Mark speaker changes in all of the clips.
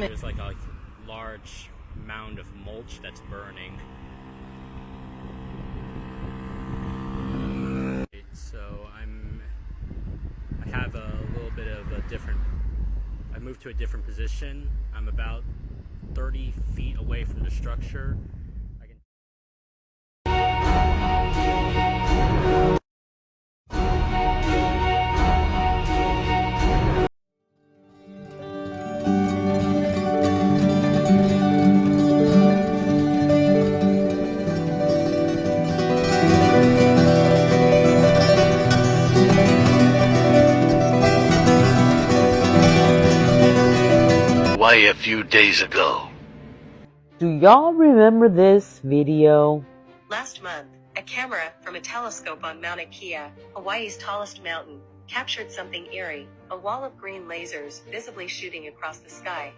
Speaker 1: There's like a large mound of mulch that's burning. So I have a little bit of a different, I moved to a different position. I'm about 30 feet away from the structure.
Speaker 2: A few days ago.
Speaker 3: Do y'all remember this video?
Speaker 4: Last month, a camera from a telescope on Mauna Kea, Hawaii's tallest mountain, captured something eerie, a wall of green lasers visibly shooting across the sky.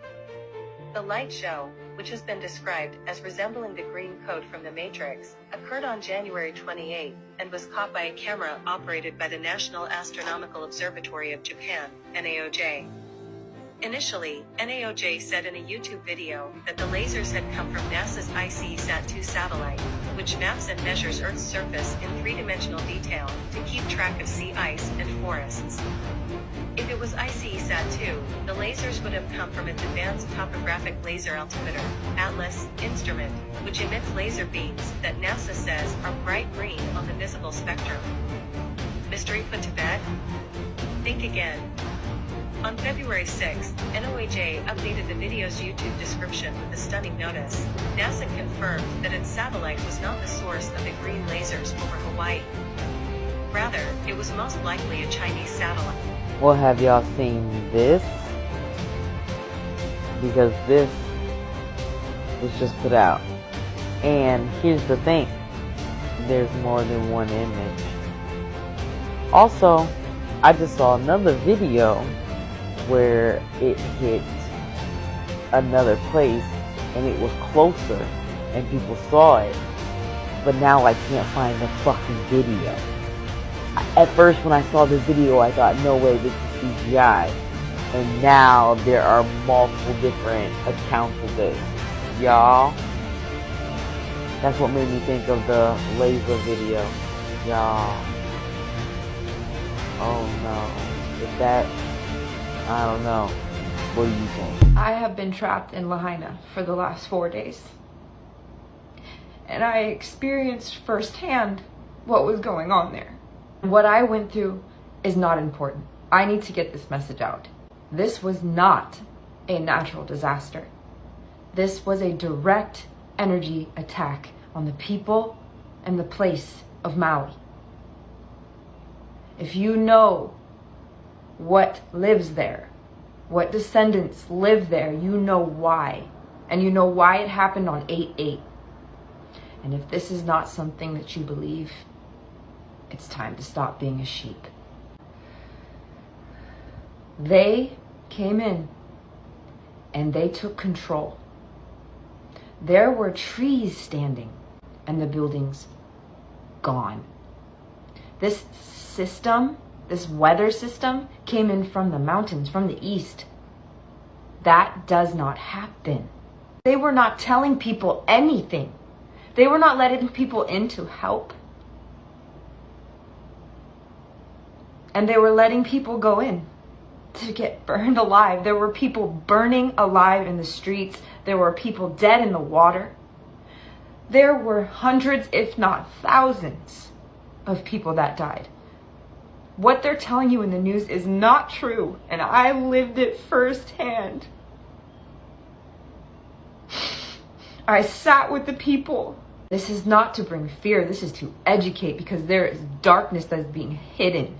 Speaker 4: The light show, which has been described as resembling the green code from the Matrix, occurred on January 28 and was caught by a camera operated by the National Astronomical Observatory of Japan, NAOJ. Initially, NAOJ said in a YouTube video that the lasers had come from NASA's ICESat-2 satellite, which maps and measures Earth's surface in three-dimensional detail to keep track of sea ice and forests. If it was ICESat-2, the lasers would have come from its Advanced Topographic Laser Altimeter, ATLAS, instrument, which emits laser beams that NASA says are bright green on the visible spectrum. Mystery put to bed? Think again. On February 6, NOAJ updated the video's YouTube description with a stunning notice. NASA confirmed that its satellite was not the source of the green lasers over Hawaii. Rather, it was most likely a Chinese satellite.
Speaker 3: Well, have y'all seen this? Because this was just put out. And here's the thing. There's more than one image. Also, I just saw another video where it hit another place and it was closer and people saw it, but now I can't find the fucking video. At first when I saw the video I thought, no way, this is CGI, and now there are multiple different accounts of this. Y'all, that's what made me think of the laser video. Y'all, oh no, is that, I don't know. What do you think?
Speaker 5: I have been trapped in Lahaina for the last 4 days. And I experienced firsthand what was going on there. What I went through is not important. I need to get this message out. This was not a natural disaster. This was a direct energy attack on the people and the place of Maui. If you know what lives there, what descendants live there, you know why. And you know why it happened on 8/8. And if this is not something that you believe, it's time to stop being a sheep. They came in and they took control. There were trees standing and the buildings gone. This system, this weather system, came in from the mountains, from the east. That does not happen. They were not telling people anything. They were not letting people in to help. And they were letting people go in to get burned alive. There were people burning alive in the streets. There were people dead in the water. There were hundreds, if not thousands, of people that died. What they're telling you in the news is not true, and I lived it firsthand. I sat with the people. This is not to bring fear, this is to educate, because there is darkness that is being hidden.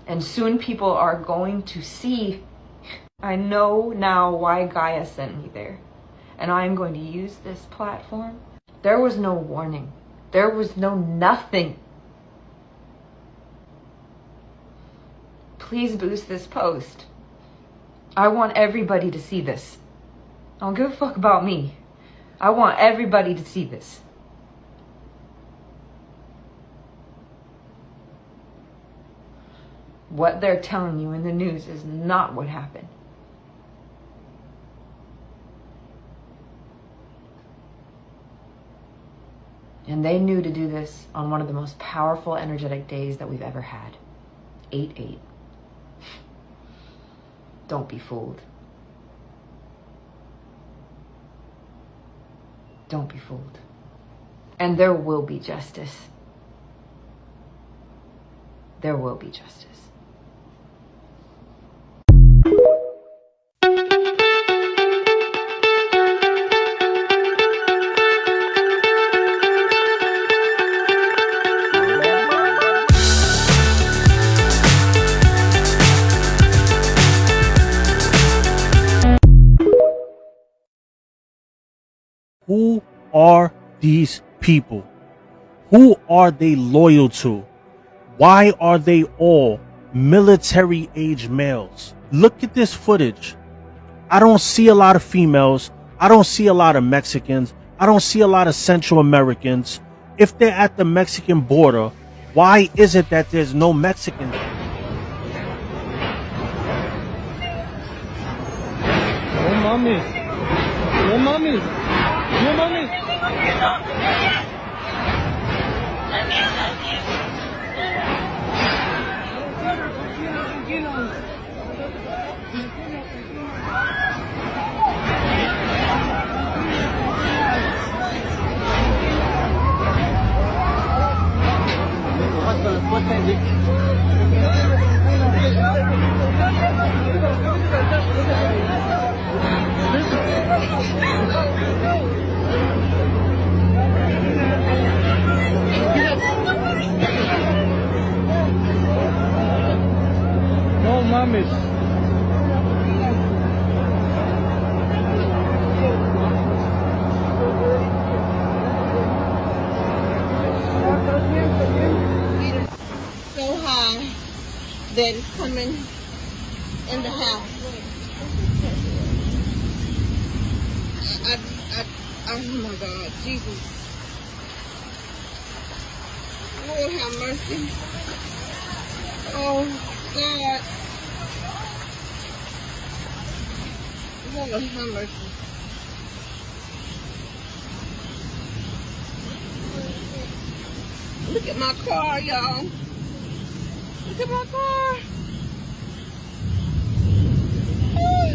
Speaker 5: And soon people are going to see. I know now why Gaia sent me there. And I am going to use this platform. There was no warning. There was no nothing. Please boost this post. I want everybody to see this. I don't give a fuck about me. I want everybody to see this. What they're telling you in the news is not what happened. And they knew to do this on one of the most powerful, energetic days that we've ever had. 8/8. Don't be fooled. Don't be fooled. And there will be justice. There will be justice.
Speaker 6: Who are these people? Who are they loyal to? Why are they all military-age males? Look at this footage. I don't see a lot of females. I don't see a lot of Mexicans. I don't see a lot of Central Americans. If they're at the Mexican border, why is it that there's no Mexicans?
Speaker 7: No mames. No mames. No mames. No mames.
Speaker 8: So high that it's coming in the house. Oh my God, Jesus. Lord have mercy. Oh God. Lord have mercy. Look at my car, y'all. Look at my car. Oh,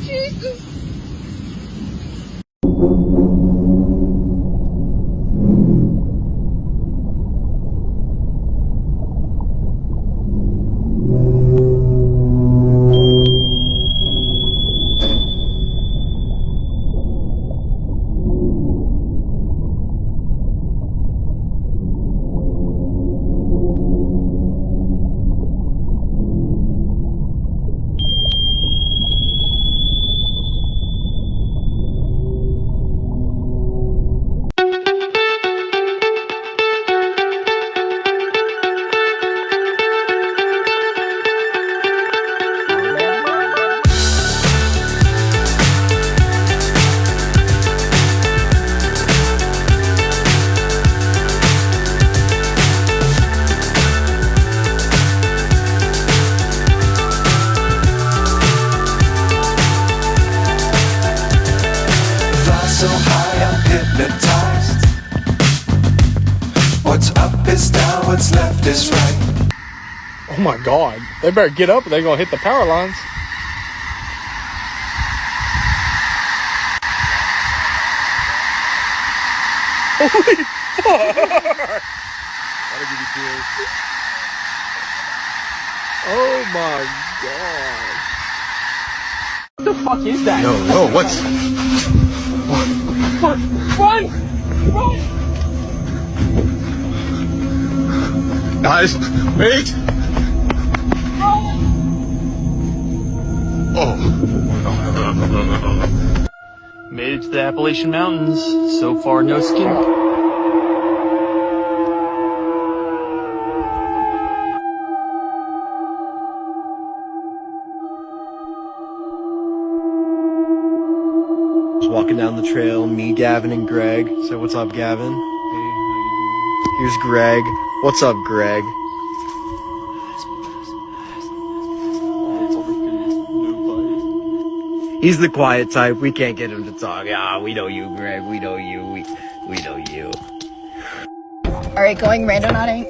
Speaker 8: Jesus.
Speaker 9: So high I'm hypnotized. What's up is down, what's left is right.
Speaker 7: Oh my God. They better get up or they're going to hit the power lines. Holy fuck. That'll give you chills. Oh my God. What the fuck is that?
Speaker 2: No, what's...
Speaker 7: Run! Run!
Speaker 2: Guys, wait! Oh.
Speaker 10: Made it to the Appalachian Mountains. So far, no skin.
Speaker 11: Walking down the trail, me, Gavin, and Greg. Say what's up, Gavin.
Speaker 10: Hey, how you doing?
Speaker 11: Here's Greg. What's up, Greg? He's the quiet type. We can't get him to talk. Ah, we know you, Greg. We know you. We know you.
Speaker 8: Alright, going randonauting,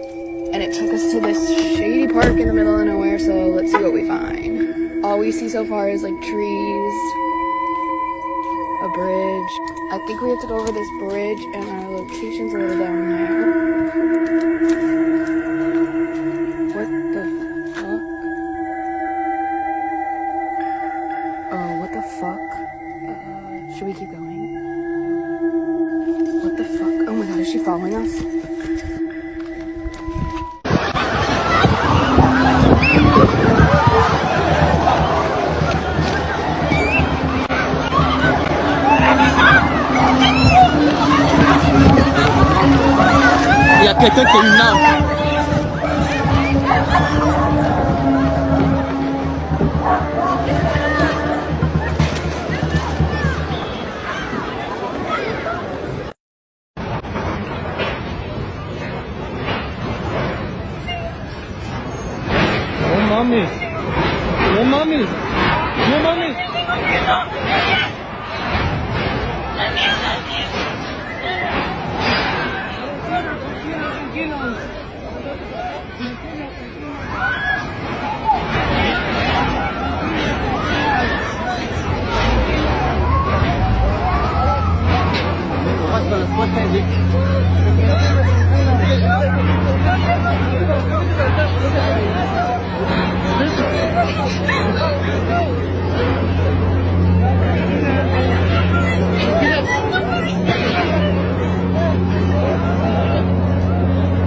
Speaker 8: and it took us to this shady park in the middle of nowhere, so let's see what we find. All we see so far is like trees, a bridge. I think we have to go over this bridge, and our location's a little down there. What the fuck? Oh, what the fuck? Should we keep going? What the fuck? Oh my god, is she following us?
Speaker 7: Yeah, que now. No mames. No mames. No mames.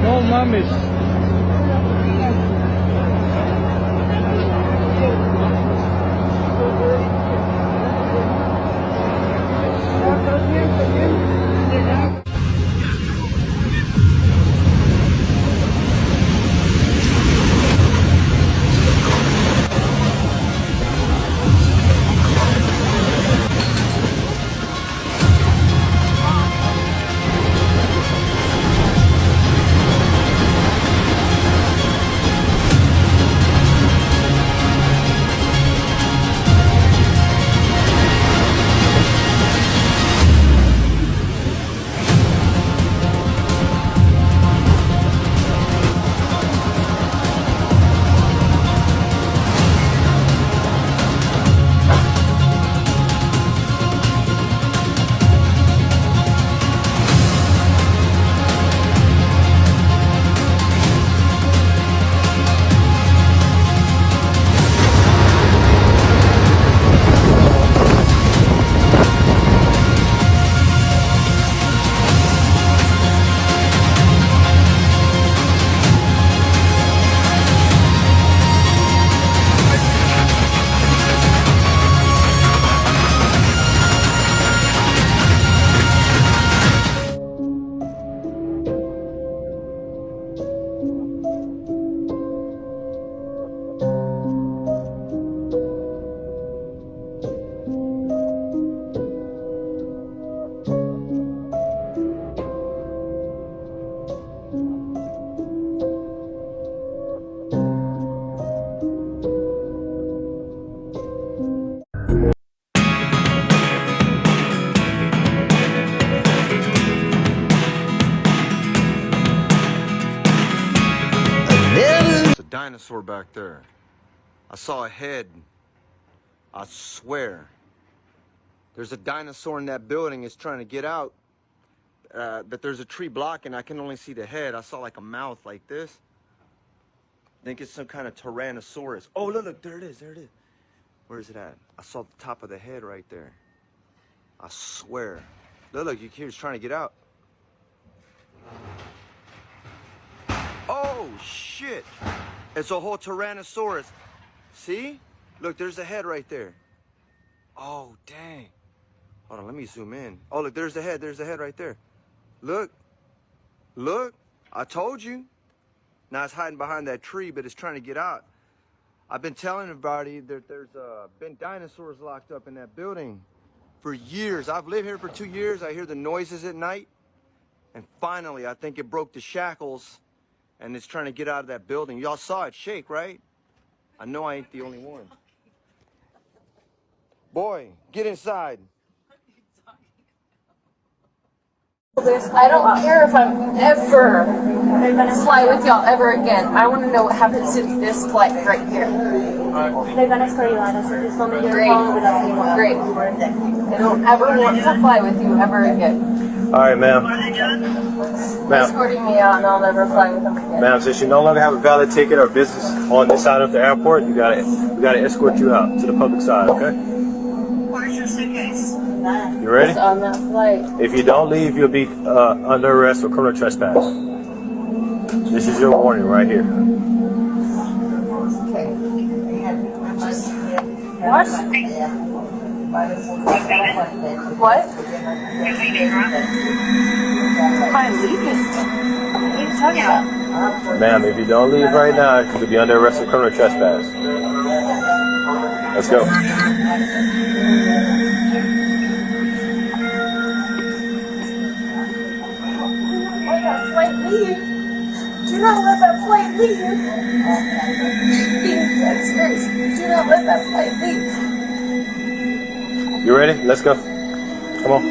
Speaker 7: No mames.
Speaker 11: There's a dinosaur back there. I saw a head. I swear. There's a dinosaur in that building. It's trying to get out. But there's a tree blocking. I can only see the head. I saw like a mouth like this. I think it's some kind of Tyrannosaurus. Oh, look, there it is, there it is. Where is it at? I saw the top of the head right there. I swear. Look, you hear it's trying to get out. Oh, shit. It's a whole Tyrannosaurus. See? Look, there's the head right there. Oh, dang. Hold on, let me zoom in. Oh, look, there's the head right there. Look. Look. I told you. Now it's hiding behind that tree, but it's trying to get out. I've been telling everybody that there's been dinosaurs locked up in that building for years. I've lived here for 2 years. I hear the noises at night. And finally, I think it broke the shackles, and it's trying to get out of that building. Y'all saw it shake, right? I know I ain't the only one. Boy, get inside.
Speaker 8: I don't care if I'm ever fly with y'all ever again. I want to know what happens to this flight right here.
Speaker 12: They're gonna escort you out, so just don't make your phone with us anymore.
Speaker 8: Great. I don't ever want to fly with you ever again.
Speaker 13: All right, ma'am.
Speaker 8: Escorting me out, and I'll never fly with them again.
Speaker 13: Ma'am, since you no longer have a valid ticket or business on this side of the airport, we gotta escort you out to the public side, okay?
Speaker 12: Where's your suitcase?
Speaker 13: You ready?
Speaker 8: It's on that flight.
Speaker 13: If you don't leave, you'll be under arrest for criminal trespass. This is your warning right here.
Speaker 8: Okay. What? What? Am I leaving? What are you talking about?
Speaker 13: Ma'am, if you don't leave right now, you'll be under arrest for criminal trespass. Let's go.
Speaker 8: Let that flight leave. Do not let that flight leave. That's serious. Do not let that flight leave.
Speaker 13: You ready? Let's go. Come on.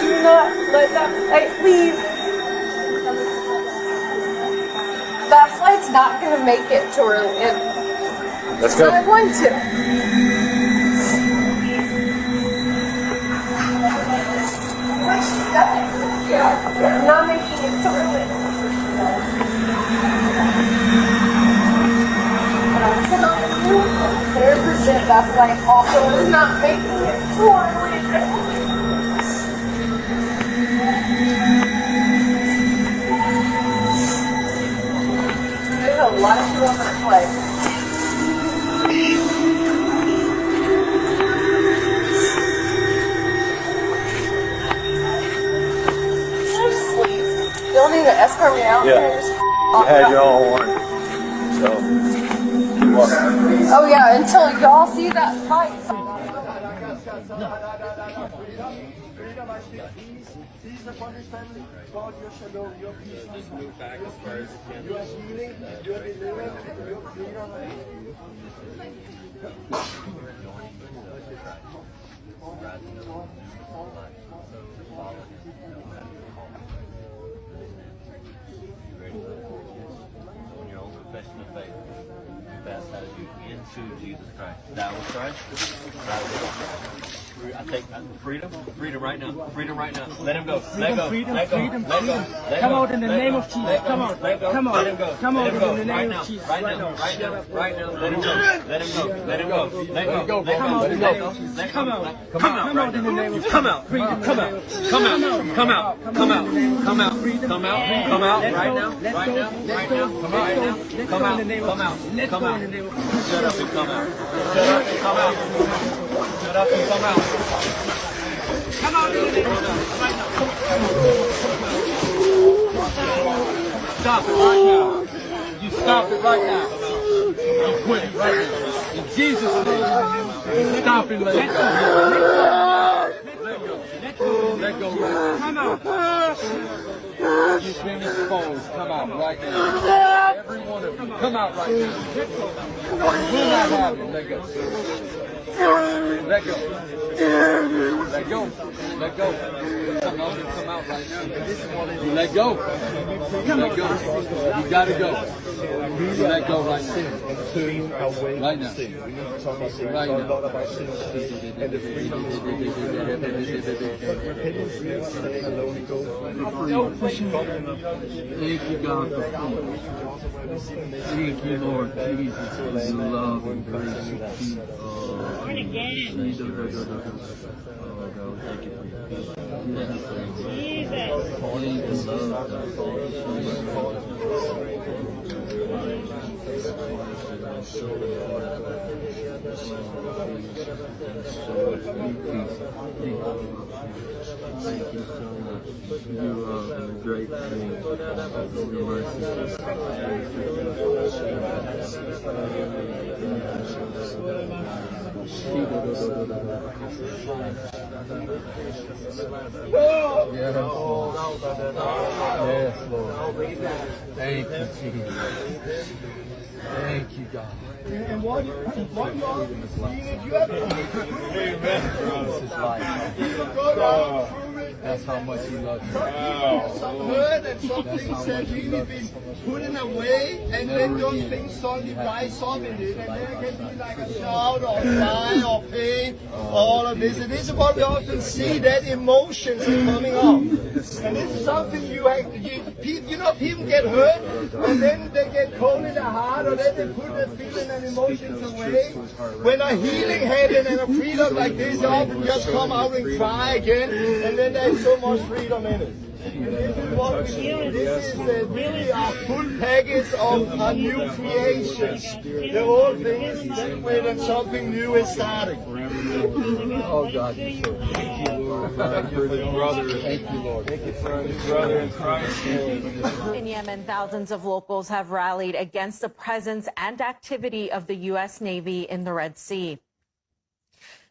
Speaker 8: Do not let that flight leave. That flight's not going to make it to Orlando.
Speaker 13: Let's go.
Speaker 8: It's not going to. I'm not making it to Orlando. But I'm telling you, 100% that flight also is not making it to Orlando. There's a lot of people on that flight. You'll need to escort me out.
Speaker 13: Yeah. You had your own warning. So, you're welcome.
Speaker 8: Oh yeah, until y'all see that fight.
Speaker 1: Just move back as far as you
Speaker 14: On your own confession of faith, confess that you into Jesus Christ. Thou will Christ. I take freedom right now. Freedom right now. Let him go. Let go. Let go. Let go.
Speaker 7: Come out in the name of Jesus. Come on. Come on.
Speaker 14: Let him go.
Speaker 7: Come out
Speaker 14: Let him go.
Speaker 7: in the name of Jesus.
Speaker 14: Right now. Right now. Right now. Let him go. Let him go. Let him go. Let go.
Speaker 7: Come out.
Speaker 14: Let go.
Speaker 7: Come out. Come out in the name of Jesus.
Speaker 14: Come out. Come out. Come out. Come out. Come out. Come out. Come out. Come out. Right now. Right now. Right now. Come out. Right now. Come out. Come out. Come out. Shut up and come out. Shut up and come out. Shut up and come out. Come out in the name of Jesus. Right now.
Speaker 7: Stop it right now. You stop it right now. You quit it right now. In Jesus' name. Stop it. Let go. Let go right now. Come out. You finished phones. Come out right now. Every one of you. Come out right now. Will not have it. Let go. Let go. Let go. Let go. Come on and come out right now. You let go. Let go. You gotta go. You let go right now. Right now. Right now. Thank you, God, for freedom. Thank you, Lord Jesus, for the love and grace you keep.
Speaker 12: Born again.
Speaker 14: Oh, God, thank you for your peace.
Speaker 12: Jesus.
Speaker 14: Please love Thank you so much. You are a great thing. Your mercy. Yes, Lord. Yes, Lord. Thank you, Jesus. Thank
Speaker 7: Thank you, God.
Speaker 15: And what you are seeing, you have to
Speaker 7: This is life. That's how much He loves you.
Speaker 15: some hurt and some things that really been putting away, and then those things suddenly rise up in it, and there can be like a shout or cry or pain, all of this. And this is what we often see, that emotions are coming up. And this is something people get hurt, and then they get cold in the heart, or then they put their feelings and emotions away. When a healing happens and a freedom like this, they often just come out and cry again, and then there's so much freedom in it. And this is what we do. This is really a full package of a new creation. The whole thing is when something new is starting.
Speaker 7: Oh, God, you're so good. Thank you, Lord. Thank you for the brother. Thank you, Lord. Thank you for his brother in Christ.
Speaker 16: In Yemen, thousands of locals have rallied against the presence and activity of the U.S. Navy in the Red Sea.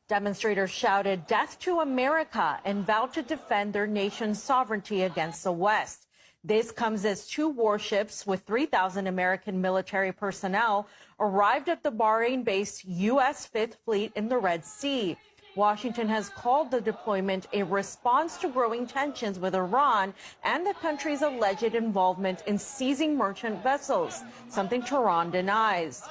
Speaker 16: Demonstrators shouted "Death to America" and vowed to defend their nation's sovereignty against the West. This comes as 2 warships with 3,000 American military personnel arrived at the Bahrain-based U.S. Fifth Fleet in the Red Sea. Washington has called the deployment a response to growing tensions with Iran and the country's alleged involvement in seizing merchant vessels, something Tehran denies.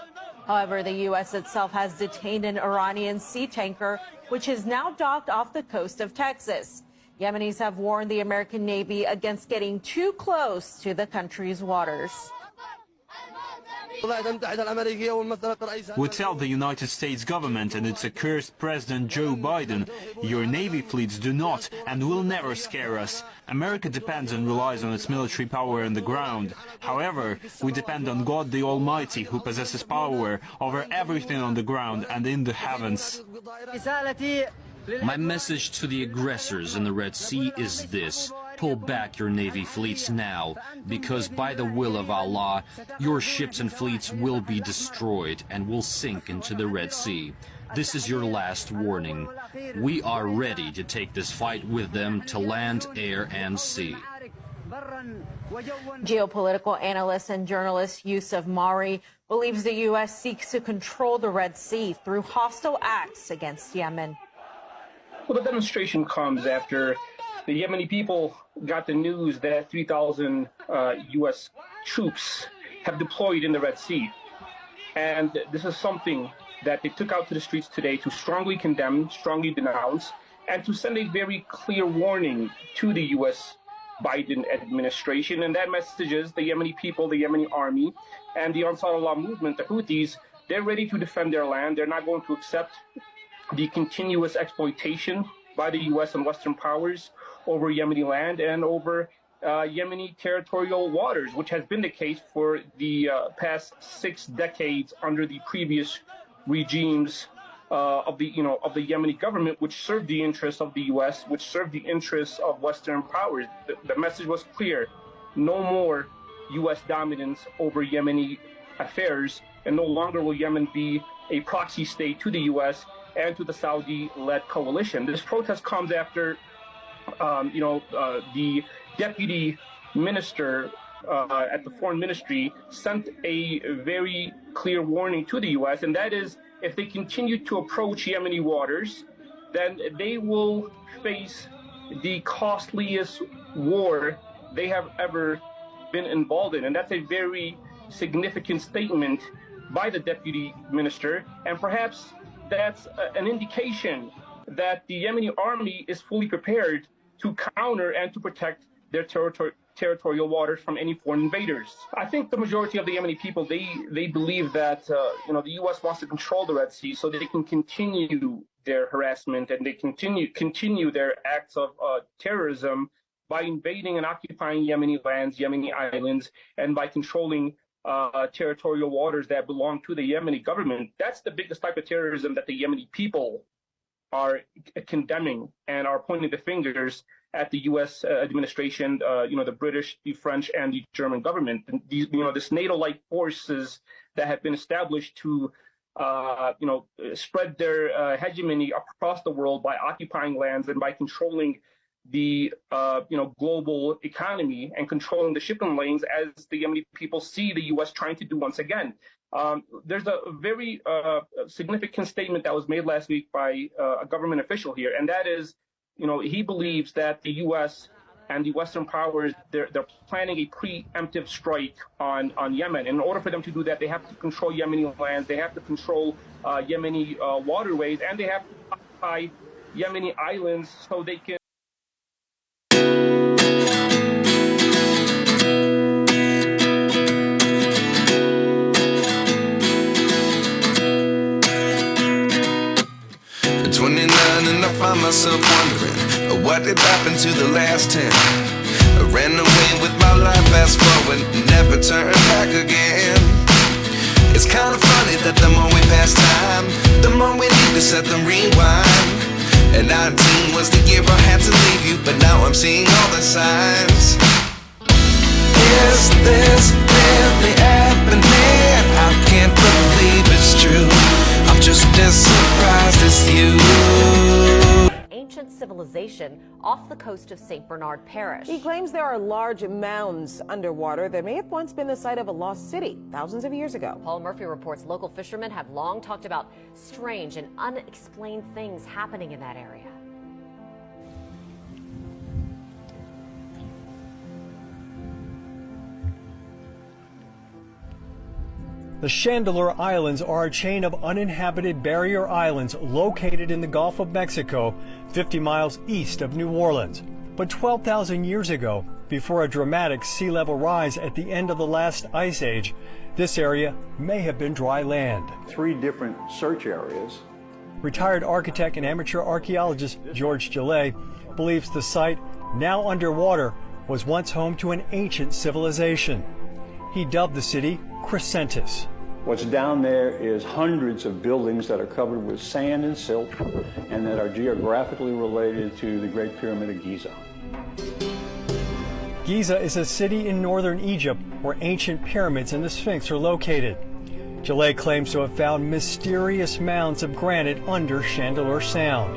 Speaker 16: However, the U.S. itself has detained an Iranian sea tanker, which is now docked off the coast of Texas. Yemenis have warned the American Navy against getting too close to the country's waters.
Speaker 17: We tell the United States government and its accursed President Joe Biden, your Navy fleets do not and will never scare us. America depends and relies on its military power on the ground. However, we depend on God the Almighty, who possesses power over everything on the ground and in the heavens.
Speaker 18: My message to the aggressors in the Red Sea is this: pull back your Navy fleets now, because by the will of Allah, your ships and fleets will be destroyed and will sink into the Red Sea. This is your last warning. We are ready to take this fight with them to land, air, and sea.
Speaker 16: Geopolitical analyst and journalist Yusuf Mari believes the U.S. seeks to control the Red Sea through hostile acts against Yemen.
Speaker 19: Well, the demonstration comes after the Yemeni people got the news that 3,000 U.S. troops have deployed in the Red Sea. And this is something that they took out to the streets today to strongly condemn, strongly denounce, and to send a very clear warning to the U.S. Biden administration. And that message is the Yemeni people, the Yemeni army, and the Ansar Allah movement, the Houthis, they're ready to defend their land. They're not going to accept the continuous exploitation by the U.S. and Western powers over Yemeni land and over Yemeni territorial waters, which has been the case for the past 6 decades under the previous regimes of the Yemeni government, which served the interests of the U.S., which served the interests of Western powers. The message was clear: no more U.S. dominance over Yemeni affairs, and no longer will Yemen be a proxy state to the U.S. and to the Saudi-led coalition. This protest comes after, the deputy minister at the foreign ministry sent a very clear warning to the U.S., and that is, if they continue to approach Yemeni waters, then they will face the costliest war they have ever been involved in. And that's a very significant statement by the deputy minister, and perhaps that's an indication that the Yemeni army is fully prepared to counter and to protect their territorial waters from any foreign invaders. I think the majority of the Yemeni people, they believe that the U.S. wants to control the Red Sea so that they can continue their harassment and they continue their acts of terrorism by invading and occupying Yemeni lands, Yemeni islands, and by controlling territorial waters that belong to the Yemeni government. That's the biggest type of terrorism that the Yemeni people are condemning and are pointing the fingers at the U.S. administration, the British, the French, and the German government. And these, this NATO-like forces that have been established to, spread their hegemony across the world by occupying lands and by controlling the global economy and controlling the shipping lanes, as the Yemeni people see the U.S. trying to do once again. There's a very significant statement that was made last week by a government official here, and that is, he believes that the U.S. and the Western powers, they're planning a preemptive strike on Yemen. In order for them to do that, they have to control Yemeni lands, they have to control Yemeni waterways, and they have to occupy Yemeni islands so they can.
Speaker 9: At 29 and I find myself wondering what did happen to the last 10. I ran away with my life, fast forward, never turn back again. It's kind of funny that the more we pass time, the more we need to set them rewind. And 19 was the year I had to leave you, but now I'm seeing all the signs. Is this really happening? I can't believe it's true. I'm just as surprised as you.
Speaker 20: Ancient civilization off the coast of St. Bernard Parish.
Speaker 21: He claims there are large mounds underwater that may have once been the site of a lost city thousands of years ago.
Speaker 20: Paul Murphy reports local fishermen have long talked about strange and unexplained things happening in that area.
Speaker 22: The Chandeleur Islands are a chain of uninhabited barrier islands located in the Gulf of Mexico, 50 miles east of New Orleans. But 12,000 years ago, before a dramatic sea level rise at the end of the last ice age, this area may have been dry land.
Speaker 23: 3 different search areas.
Speaker 22: Retired architect and amateur archaeologist George Gillet believes the site, now underwater, was once home to an ancient civilization. He dubbed the city Crescentus.
Speaker 23: What's down there is hundreds of buildings that are covered with sand and silt and that are geographically related to the Great Pyramid of Giza.
Speaker 22: Giza is a city in northern Egypt where ancient pyramids and the Sphinx are located. Gillet claims to have found mysterious mounds of granite under Chandeleur Sound.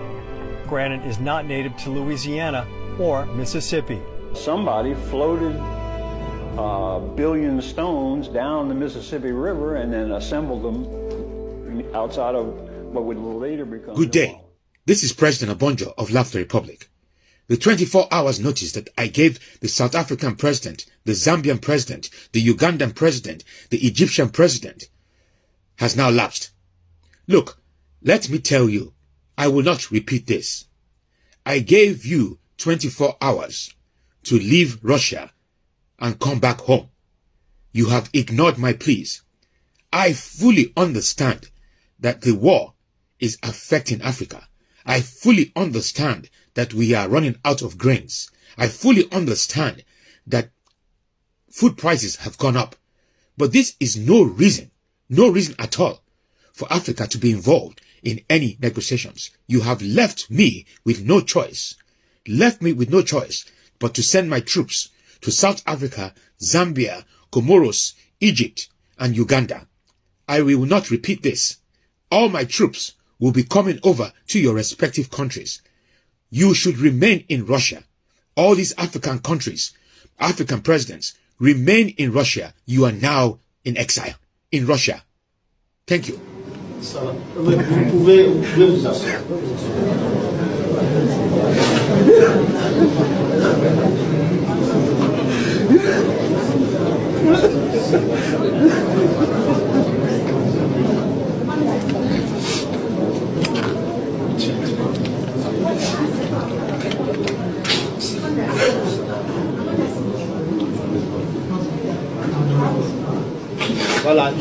Speaker 22: Granite is not native to Louisiana or Mississippi.
Speaker 23: Somebody floated billion stones down the Mississippi River and then assembled them outside of what would later become.
Speaker 24: Good day. This is President Obonjo of Laughter Republic. The 24 hours notice that I gave the South African president, the Zambian president, the Ugandan president, the Egyptian president has now lapsed. Look, let me tell you, I will not repeat this. I gave you 24 hours to leave Russia and come back home. You have ignored my pleas. I fully understand that the war is affecting Africa. I fully understand that we are running out of grains. I fully understand that food prices have gone up. But this is no reason at all for Africa to be involved in any negotiations. You have left me with no choice but to send my troops to South Africa, Zambia, Comoros, Egypt, and Uganda. I will not repeat this. All my troops will be coming over to your respective countries. You should remain in Russia. All these African countries, African presidents, remain in Russia. You are now in exile in Russia. Thank you.
Speaker 15: Vous pouvez vous asseoir. Voilà,